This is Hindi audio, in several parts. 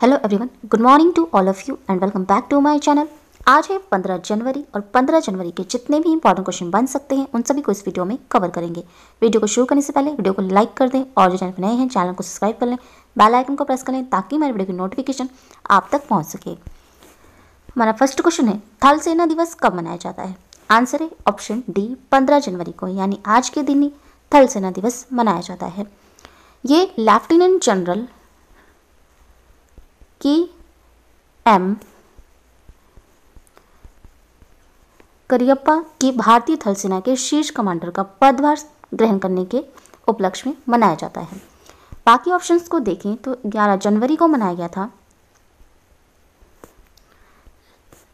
Hello everyone, good morning to all of you and welcome back to my channel. आज है 15 जनवरी और 15 जनवरी के जितने भी इंपॉर्टेंट क्वेश्चन बन सकते हैं उन सभी को इस वीडियो में कवर करेंगे। वीडियो को शुरू करने से पहले वीडियो को लाइक कर दें और जो चैनल पर नए हैं चैनल को सब्सक्राइब कर लें, बेल आइकन को प्रेस कर लें ताकि मेरे वीडियो की नोटिफिकेशन आप तक पहुँच सके। हमारा फर्स्ट क्वेश्चन है, थल सेना दिवस कब मनाया जाता है? आंसर है ऑप्शन डी 15 जनवरी को, यानी आज के दिन ही थल सेना दिवस मनाया जाता है। ये लेफ्टिनेंट जनरल की एम करियप्पा की भारतीय थल सेना के शीर्ष कमांडर का पदभार ग्रहण करने के उपलक्ष्य में मनाया जाता है। बाकी ऑप्शंस को देखें तो 11 जनवरी को मनाया गया था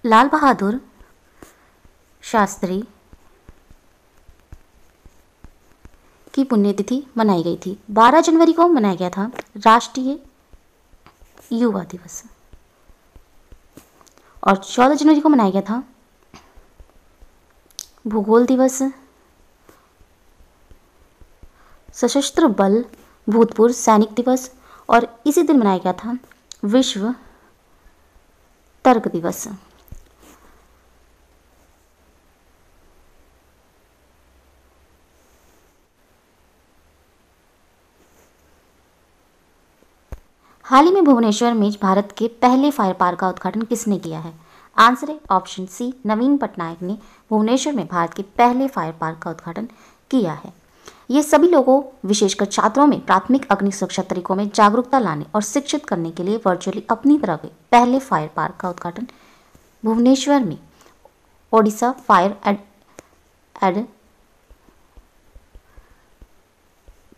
लाल बहादुर शास्त्री की पुण्यतिथि मनाई गई थी। 12 जनवरी को मनाया गया था राष्ट्रीय युवा दिवस और 14 जनवरी को मनाया गया था भूगोल दिवस, सशस्त्र बल भूतपूर्व सैनिक दिवस और इसी दिन मनाया गया था विश्व तर्क दिवस। हाल ही में भुवनेश्वर में भारत के पहले फायर पार्क का उद्घाटन किसने किया है? आंसर है ऑप्शन सी नवीन पटनायक ने भुवनेश्वर में भारत के पहले फायर पार्क का उद्घाटन किया है। ये सभी लोगों विशेषकर छात्रों में प्राथमिक अग्नि सुरक्षा तरीकों में जागरूकता लाने और शिक्षित करने के लिए वर्चुअली अपनी तरह के पहले फायर पार्क का उद्घाटन भुवनेश्वर में ओडिशा फायर एंड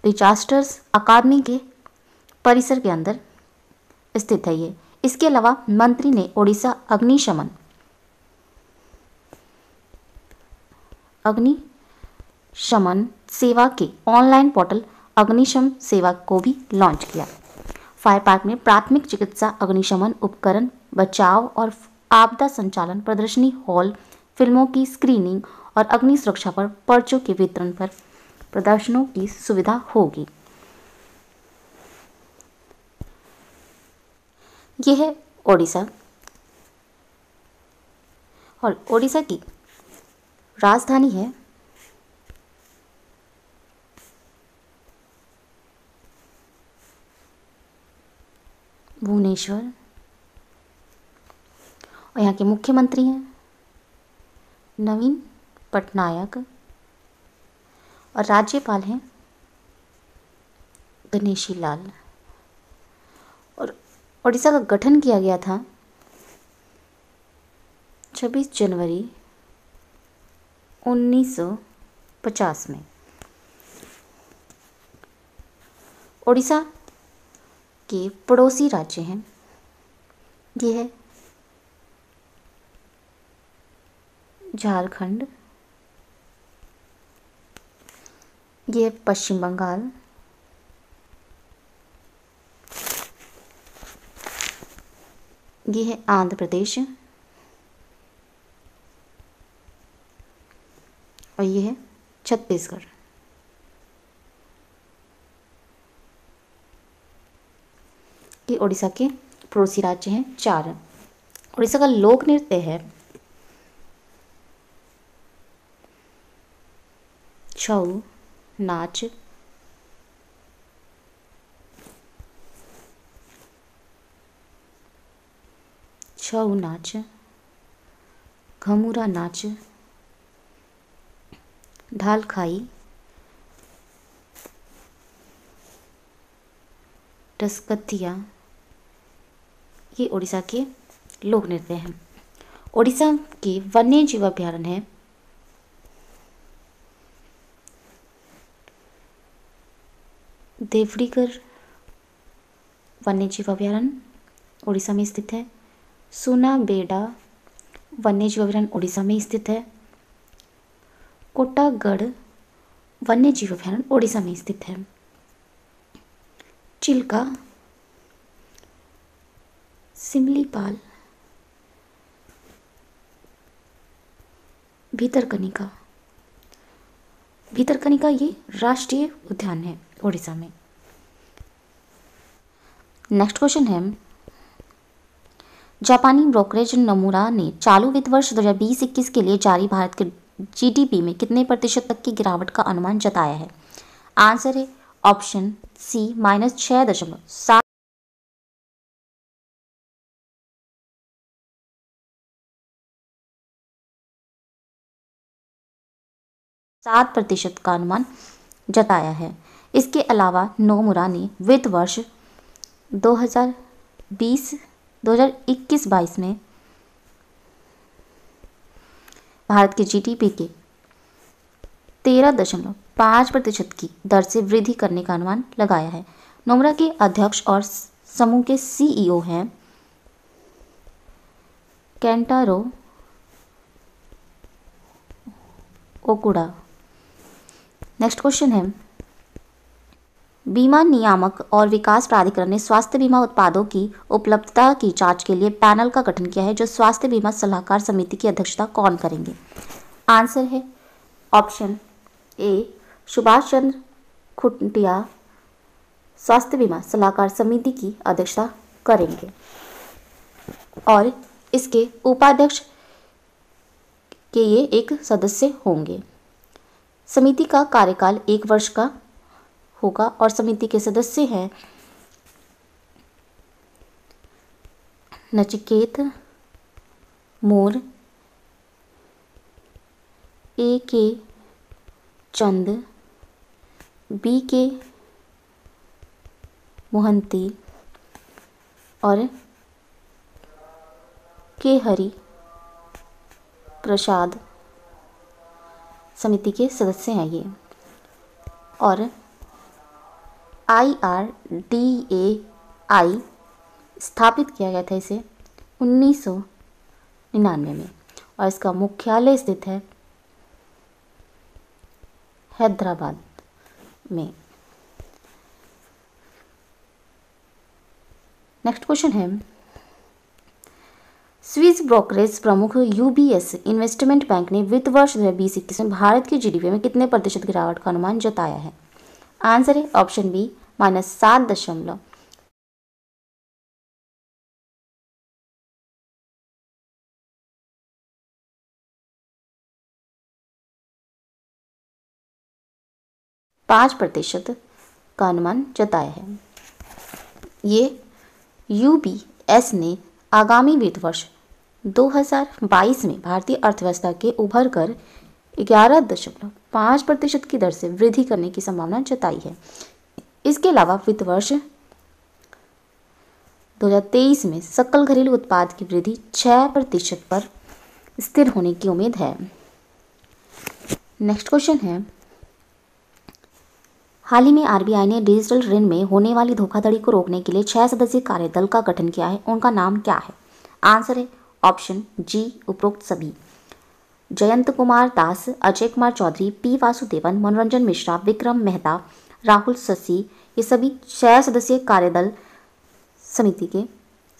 डिजास्टर्स अकादमी के परिसर के अंदर स्थित है। ये इसके अलावा मंत्री ने ओडिशा अग्निशमन सेवा के ऑनलाइन पोर्टल अग्निशम सेवा को भी लॉन्च किया। फायर पार्क में प्राथमिक चिकित्सा, अग्निशमन उपकरण, बचाव और आपदा संचालन, प्रदर्शनी हॉल, फिल्मों की स्क्रीनिंग और अग्नि सुरक्षा पर पर्चों के वितरण पर प्रदर्शनों की सुविधा होगी। यह है ओडिशा और ओडिशा की राजधानी है भुवनेश्वर और यहाँ के मुख्यमंत्री हैं नवीन पटनायक और राज्यपाल हैं गणेशी लाल। और ओडिशा का गठन किया गया था 26 जनवरी 1950 में। ओडिशा के पड़ोसी राज्य हैं, ये है झारखंड, ये है पश्चिम बंगाल, ये है आंध्र प्रदेश और ये है छत्तीसगढ़। ये ओडिशा के पड़ोसी राज्य हैं 4। ओडिशा का लोक नृत्य है छऊ नाच, छऊ नाच, घमुरा नाच, ढाल खाई, टस्कथिया, ये ओडिशा के लोक नृत्य हैं। ओडिशा के वन्य जीव अभ्यारण्य है देवड़ीगढ़ वन्य जीव अभ्यारण्य ओडिशा में स्थित है। सुनाबेड़ा वन्य जीव अभ्यारण्य ओडिशा में स्थित है। कोटागढ़ वन्य जीव अभ्यारण्य ओडिशा में स्थित है। चिल्का, सिमलीपाल, भीतरकनिका ये राष्ट्रीय उद्यान है ओडिशा में। नेक्स्ट क्वेश्चन है, जापानी ब्रोकरेज नोमुरा ने चालू वित्त वर्ष 2020-21 के लिए जारी भारत के जीडीपी में कितने प्रतिशत तक की गिरावट का अनुमान जताया है? आंसर है ऑप्शन सी -6.7 प्रतिशत का अनुमान जताया है। इसके अलावा नोमुरा ने वित्त वर्ष 2021-22 में भारत के जीडीपी के 13.5% की दर से वृद्धि करने का अनुमान लगाया है। नोमुरा के अध्यक्ष और समूह के सीईओ हैं केंटारो ओकुडा। नेक्स्ट क्वेश्चन है, बीमा नियामक और विकास प्राधिकरण ने स्वास्थ्य बीमा उत्पादों की उपलब्धता की जांच के लिए पैनल का गठन किया है, जो स्वास्थ्य बीमा सलाहकार समिति की अध्यक्षता कौन करेंगे? आंसर है ऑप्शन ए सुभाष चंद्र खुंटिया स्वास्थ्य बीमा सलाहकार समिति की अध्यक्षता करेंगे और इसके उपाध्यक्ष के ये एक सदस्य होंगे। समिति का कार्यकाल 1 वर्ष का होगा और समिति के सदस्य हैं नचिकेत मोर, A.K. चंद, B.K. मोहंती और के हरि प्रसाद समिति के सदस्य हैं ये। और IRDAI स्थापित किया गया था इसे 1999 में और इसका मुख्यालय स्थित है हैदराबाद में। नेक्स्ट क्वेश्चन है, स्विस ब्रोकरेज प्रमुख UBS इन्वेस्टमेंट बैंक ने वित्त वर्ष 2020-21 में भारत की जीडीपी में कितने प्रतिशत गिरावट का अनुमान जताया है? आंसर है ऑप्शन बी -7.5 प्रतिशत का अनुमान जताया है। ये UBS ने आगामी वित्त वर्ष 2022 में भारतीय अर्थव्यवस्था के उभर कर 11.5% की दर से वृद्धि करने की संभावना जताई है। इसके अलावा वित्त वर्ष 2023 में सकल घरेलू उत्पाद की वृद्धि 6% पर स्थिर होने की उम्मीद है। नेक्स्ट क्वेश्चन है, हाल ही में RBI ने डिजिटल ऋण में होने वाली धोखाधड़ी को रोकने के लिए 6 सदस्यीय कार्यदल का गठन किया है। उनका नाम क्या है? आंसर है ऑप्शन जी उपरोक्त सभी। जयंत कुमार दास, अजय कुमार चौधरी, P वासुदेवन, मनोरंजन मिश्रा, विक्रम मेहता, राहुल शशि, ये सभी 6 सदस्यीय कार्यदल समिति के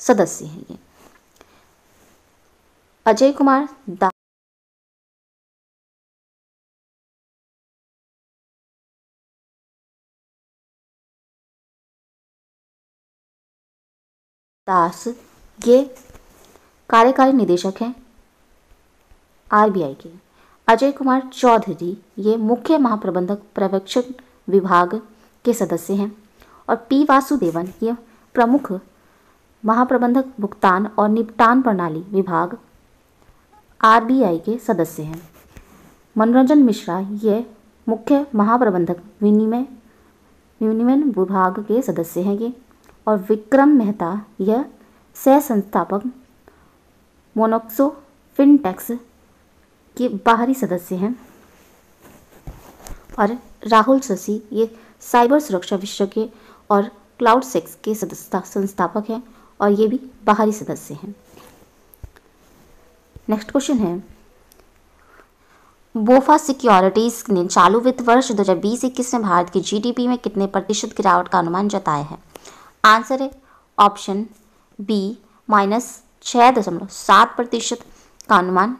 सदस्य हैं। ये अजय कुमार दास ये कार्यकारी निदेशक हैं RBI के। अजय कुमार चौधरी ये मुख्य महाप्रबंधक पर्यवेक्षण विभाग के सदस्य हैं और P वासुदेवन ये प्रमुख महाप्रबंधक भुगतान और निपटान प्रणाली विभाग RBI के सदस्य हैं। मनोरंजन मिश्रा ये मुख्य महाप्रबंधक विनिमय विभाग के सदस्य हैं ये। और विक्रम मेहता यह सह संस्थापक मोनोक्सो फिनटेक्स के बाहरी सदस्य हैं। और राहुल शशि ये साइबर सुरक्षा विशेषज्ञ और क्लाउड सेक्स के संस्थापक हैं और ये भी बाहरी सदस्य हैं। नेक्स्ट क्वेश्चन है, बोफा सिक्योरिटीज ने चालू वित्त वर्ष 2020-21 में भारत की जीडीपी में कितने प्रतिशत गिरावट का अनुमान जताया है? आंसर है ऑप्शन बी -6.7% का अनुमान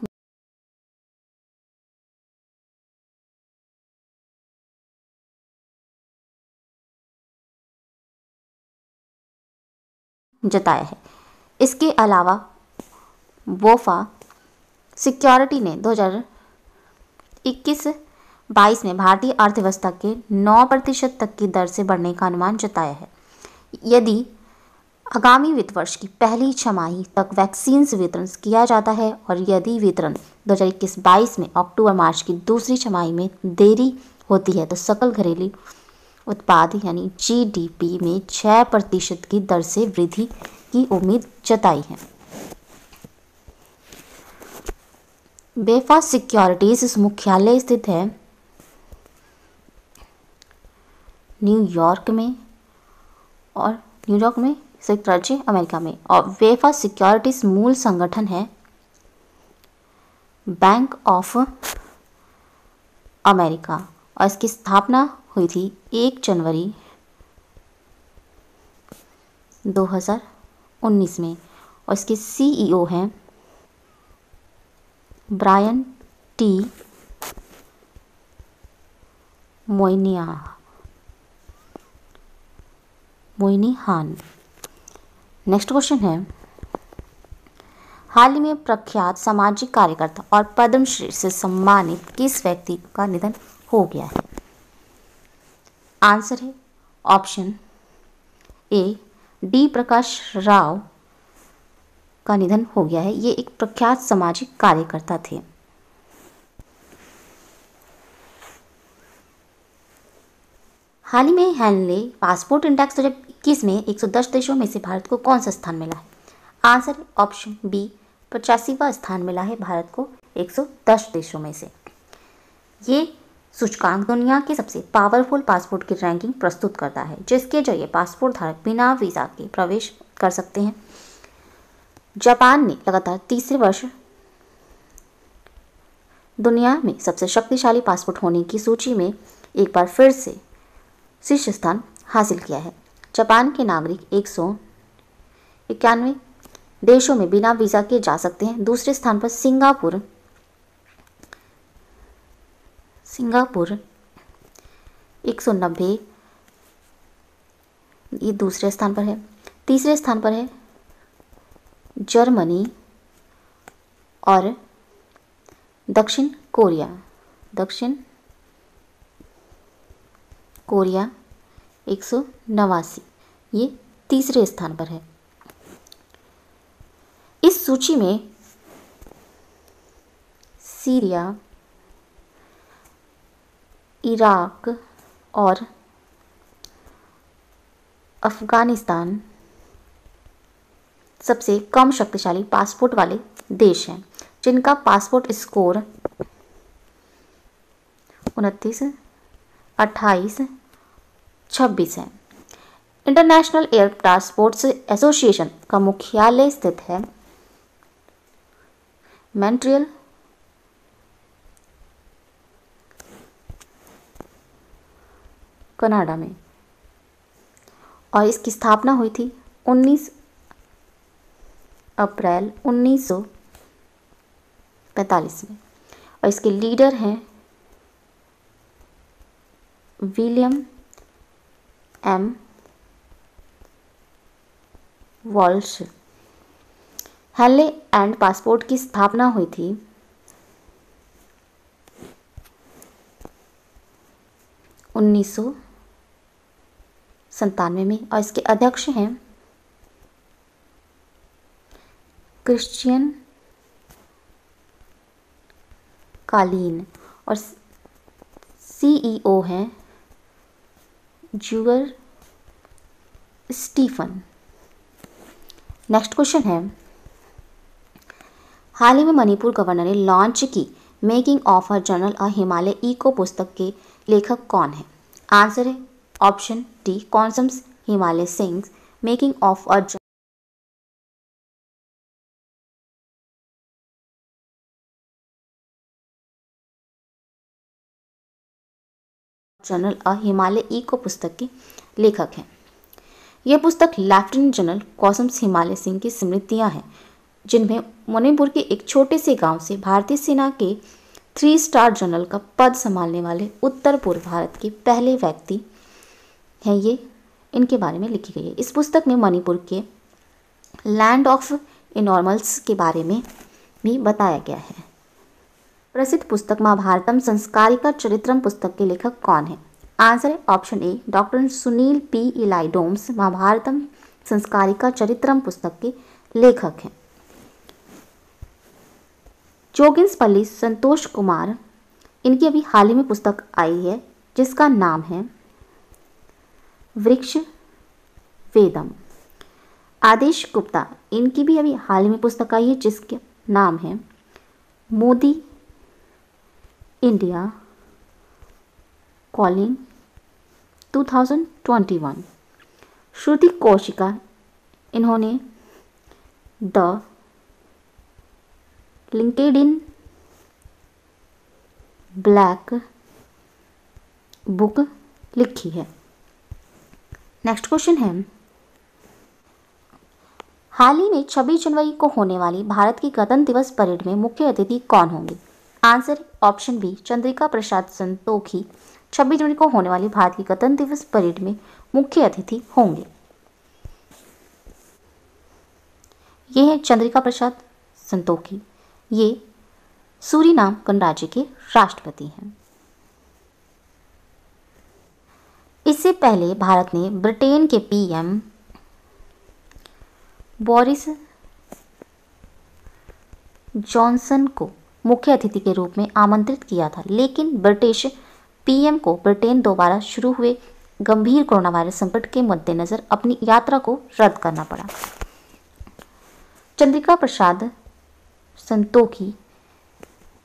जताया है। इसके अलावा वोफा सिक्योरिटी ने 2021-22 में भारतीय अर्थव्यवस्था के 9% तक की दर से बढ़ने का अनुमान जताया है। यदि आगामी वित्त वर्ष की पहली छमाही तक वैक्सीन वितरण किया जाता है और यदि वितरण 2021-22 में अक्टूबर-मार्च की दूसरी छमाही में देरी होती है तो सकल घरेलू उत्पाद यानी जीडीपी में 6% की दर से वृद्धि की उम्मीद जताई है। वेफा सिक्योरिटीज मुख्यालय स्थित है न्यूयॉर्क में संयुक्त राज्य अमेरिका में, और वेफा सिक्योरिटीज मूल संगठन है बैंक ऑफ अमेरिका और इसकी स्थापना हुई थी 1 जनवरी 2019 में और इसके सीईओ हैं ब्रायन टी मोइनिहान। नेक्स्ट क्वेश्चन है, हाल ही में प्रख्यात सामाजिक कार्यकर्ता और पद्मश्री से सम्मानित किस व्यक्ति का निधन हो गया है? आंसर है option A D Prakash Rao का निधन हो गया है। ये एक प्रख्यात सामाजिक कार्यकर्ता थे। हाल ही में हेनले पासपोर्ट इंडेक्स 2021 में 110 देशों में से भारत को कौन सा स्थान मिला है? आंसर ऑप्शन बी 85वां स्थान मिला है भारत को 110 देशों में से। ये सूचकांक दुनिया के सबसे पावरफुल पासपोर्ट की रैंकिंग प्रस्तुत करता है, जिसके जरिए पासपोर्ट धारक बिना वीज़ा के प्रवेश कर सकते हैं। जापान ने लगातार तीसरे वर्ष दुनिया में सबसे शक्तिशाली पासपोर्ट होने की सूची में एक बार फिर से शीर्ष स्थान हासिल किया है। जापान के नागरिक 191 देशों में बिना वीज़ा के जा सकते हैं। दूसरे स्थान पर सिंगापुर 190, ये दूसरे स्थान पर है। तीसरे स्थान पर है जर्मनी और दक्षिण कोरिया 189, ये तीसरे स्थान पर है। इस सूची में सीरिया, इराक और अफगानिस्तान सबसे कम शक्तिशाली पासपोर्ट वाले देश हैं, जिनका पासपोर्ट स्कोर 29, 28, 26 है। इंटरनेशनल एयर ट्रांसपोर्ट एसोसिएशन का मुख्यालय स्थित है मॉन्ट्रियल, कनाडा में, और इसकी स्थापना हुई थी 19 अप्रैल 1945 में, और इसके लीडर हैं William M Walsh. Henley and Passport की स्थापना हुई थी 1997 में, और इसके अध्यक्ष हैं क्रिश्चियन कालीन और सीईओ हैं जूगर स्टीफन। नेक्स्ट क्वेश्चन है, हाल ही में मणिपुर गवर्नर ने लॉन्च की making of a journal a Himalaya echo पुस्तक के लेखक कौन है? आंसर है option D Konsam Himalaya Singh's making of a general a Himalaya echo पुस्तक के लेखक हैं। यह पुस्तक लेफ्टिनेंट जनरल कॉसम्स हिमालय सिंह की स्मृतियां हैं, जिनमें मणिपुर के एक छोटे से गांव से भारतीय सेना के 3 स्टार जनरल का पद संभालने वाले उत्तर पूर्व भारत के पहले व्यक्ति हैं। ये इनके बारे में लिखी गई है। इस पुस्तक में मणिपुर के लैंड ऑफ इनॉर्मल्स के बारे में भी बताया गया है। प्रसिद्ध पुस्तक महाभारतम संस्कारिका चरित्रम पुस्तक के लेखक कौन है? आंसर है option A doctor Sunil P Elayidom Mahabharatam Samskarika Charitram पुस्तक के लेखक हैं। जोगिंसपल्ली संतोष कुमार, इनकी अभी हाल ही में पुस्तक आई है जिसका नाम है वृक्ष वेदम। आदेश गुप्ता, इनकी भी अभी हाल ही में पुस्तक आई है जिसके नाम है मोदी इंडिया कॉलिंग 2021। श्रुति कौशिका, इन्होंने द लिंकेडिन ब्लैक बुक लिखी है। नेक्स्ट क्वेश्चन है, हाल ही में 26 जनवरी को होने वाली भारत की गणतंत्र दिवस परेड में मुख्य अतिथि कौन होंगे? Answer option B Chandrika Prasad Santokhi 26 जनवरी को होने वाली भारत की गणतंत्र दिवस परेड में मुख्य अतिथि होंगे। ये है चंद्रिका प्रसाद संतोखी, ये सूरीनाम गणराज्य के राष्ट्रपति हैं। इससे पहले भारत ने ब्रिटेन के पीएम बोरिस जॉनसन को मुख्य अतिथि के रूप में आमंत्रित किया था, लेकिन ब्रिटिश पीएम को ब्रिटेन दोबारा शुरू हुए गंभीर कोरोना वायरस संकट के मद्देनजर अपनी यात्रा को रद्द करना पड़ा। चंद्रिका प्रसाद संतोखी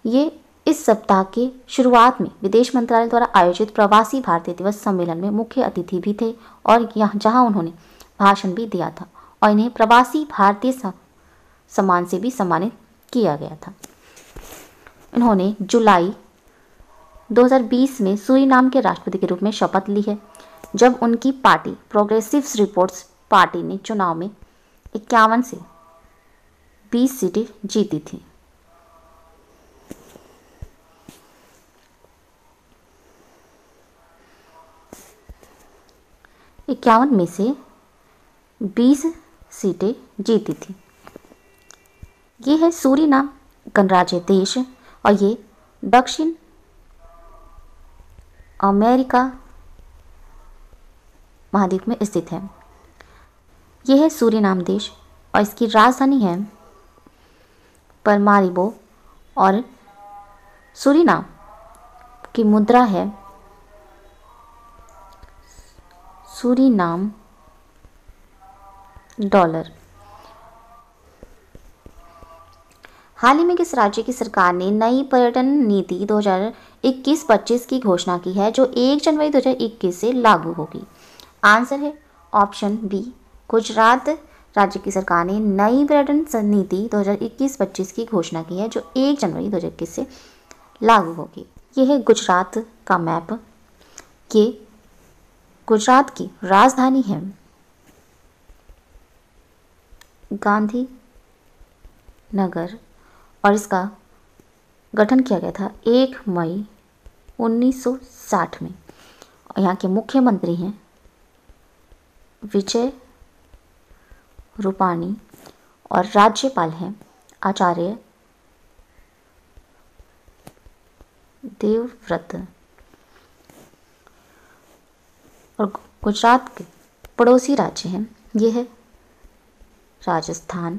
ये इस सप्ताह के शुरुआत में विदेश मंत्रालय द्वारा आयोजित प्रवासी भारतीय दिवस सम्मेलन में मुख्य अतिथि भी थे और जहां उन्होंने भाषण भी दिया था और इन्हें प्रवासी भारतीय सम्मान से भी सम्मानित किया गया था। इन्होंने जुलाई 2020 में सूरीनाम के राष्ट्रपति के रूप में शपथ ली है, जब उनकी पार्टी प्रोग्रेसिव रिपोर्ट्स पार्टी ने चुनाव में 51 से 20 सीटें जीती थी। इक्यावन में से 20 सीटें जीती थी। ये है सूरीनाम गणराज्य देश और ये दक्षिण अमेरिका महाद्वीप में स्थित है। यह है सूरीनाम देश और इसकी राजधानी है परमारिबो और सूरीनाम की मुद्रा है सूरीनाम डॉलर। हाल ही में किस राज्य की सरकार ने नई पर्यटन नीति 2021-25 की घोषणा की है जो 1 जनवरी 2021 से लागू होगी? आंसर है ऑप्शन बी गुजरात राज्य की सरकार ने नई पर्यटन नीति 2021-25 की घोषणा की है जो 1 जनवरी 2021 से लागू होगी। यह है गुजरात का मैप। ये गुजरात की राजधानी है गांधी नगर और इसका गठन किया गया था 1 मई 1960 में। और यहाँ के मुख्यमंत्री हैं विजय रूपाणी और राज्यपाल हैं आचार्य देवव्रत। और गुजरात के पड़ोसी राज्य हैं, ये है राजस्थान,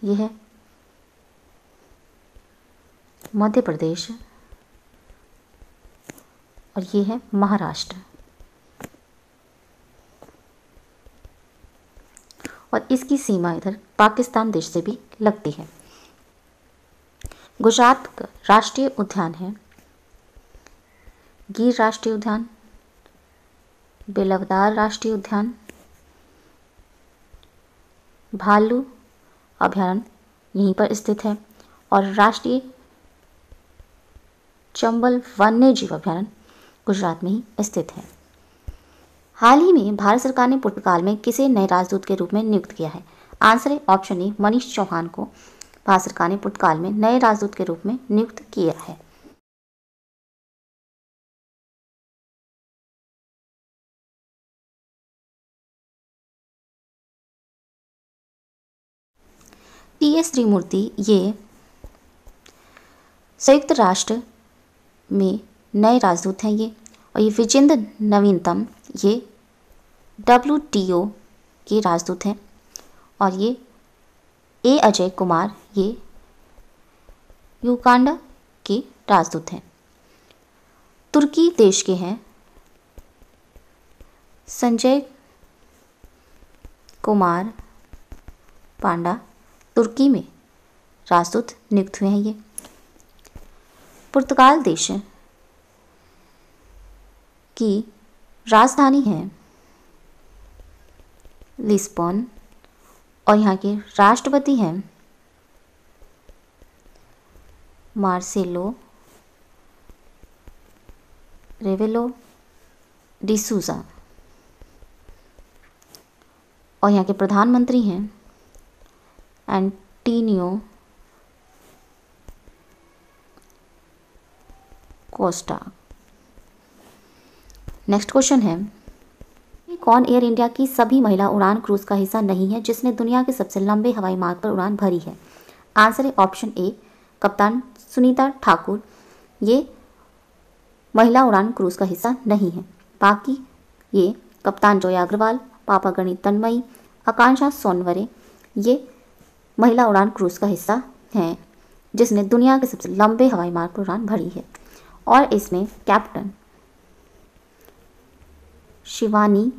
ये है मध्य प्रदेश और ये है महाराष्ट्र। और इसकी सीमा इधर पाकिस्तान देश से भी लगती है। गुजरात का राष्ट्रीय उद्यान है गिर राष्ट्रीय उद्यान, बेलवदार राष्ट्रीय उद्यान, भालू अभयारण्य यहीं पर स्थित है और राष्ट्रीय चंबल वन्य जीव अभयारण्य गुजरात में ही स्थित है। हाल ही में भारत सरकार ने पुर्तगाल में किसे नए राजदूत के रूप में नियुक्त किया है? आंसर है ऑप्शन ए मनीष चौहान को भारत सरकार ने पुर्तगाल में नए राजदूत के रूप में नियुक्त किया है। टी.एस. त्रिमूर्ति ये संयुक्त राष्ट्र में नए राजदूत हैं ये, और ये विजेंद्र नवीनतम ये WTO के राजदूत हैं, और ये ए अजय कुमार ये युगांडा के राजदूत हैं। तुर्की देश के हैं संजय कुमार पांडा, तुर्की में राजदूत नियुक्त हुए हैं ये। पुर्तगाल देश की राजधानी है लिस्बन, और यहाँ के राष्ट्रपति हैं मार्सेलो रेवेलो डिसूजा, और यहाँ के प्रधानमंत्री हैं एंटोनियो कोस्टा। नेक्स्ट क्वेश्चन है, कौन एयर इंडिया की सभी महिला उड़ान क्रूज का हिस्सा नहीं है जिसने दुनिया के सबसे लंबे हवाई मार्ग पर उड़ान भरी है? आंसर है ऑप्शन ए कप्तान सुनीता ठाकुर, ये महिला उड़ान क्रूज का हिस्सा नहीं है। बाकी ये कप्तान जोया अग्रवाल, पापागणी तन्मयी, आकांक्षा सोनवरे ये महिला उड़ान क्रूज का हिस्सा हैं जिसने दुनिया के सबसे लंबे हवाई मार्ग पर उड़ान भरी है। और इसमें कैप्टन शिवानी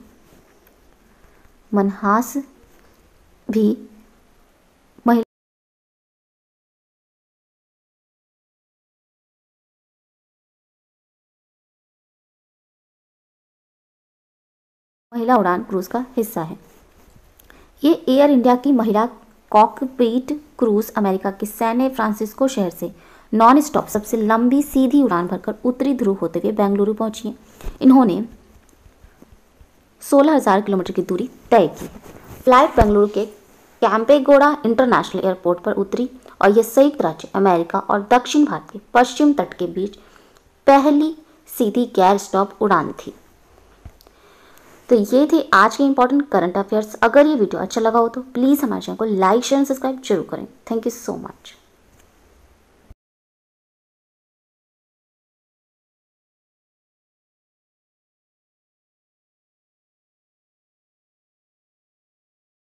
मनहास भी महिला उड़ान क्रूज का हिस्सा है। ये एयर इंडिया की महिला कॉकपिट क्रूज अमेरिका के सैन फ्रांसिस्को शहर से नॉन स्टॉप सबसे लंबी सीधी उड़ान भरकर उत्तरी ध्रुव होते हुए बेंगलुरु पहुंची है। इन्होंने 16,000 किलोमीटर की दूरी तय की। फ्लाइट बेंगलुरु के कैंपेगौड़ा इंटरनेशनल एयरपोर्ट पर उतरी, और यह संयुक्त राज्य अमेरिका और दक्षिण भारत के पश्चिम तट के बीच पहली सीधी गैर स्टॉप उड़ान थी। तो ये थे आज के इंपॉर्टेंट करंट अफेयर्स। अगर ये वीडियो अच्छा लगा हो तो प्लीज़ हमारे चैनल को लाइक शेयर एंड सब्सक्राइब जरूर करें। Thank you so much.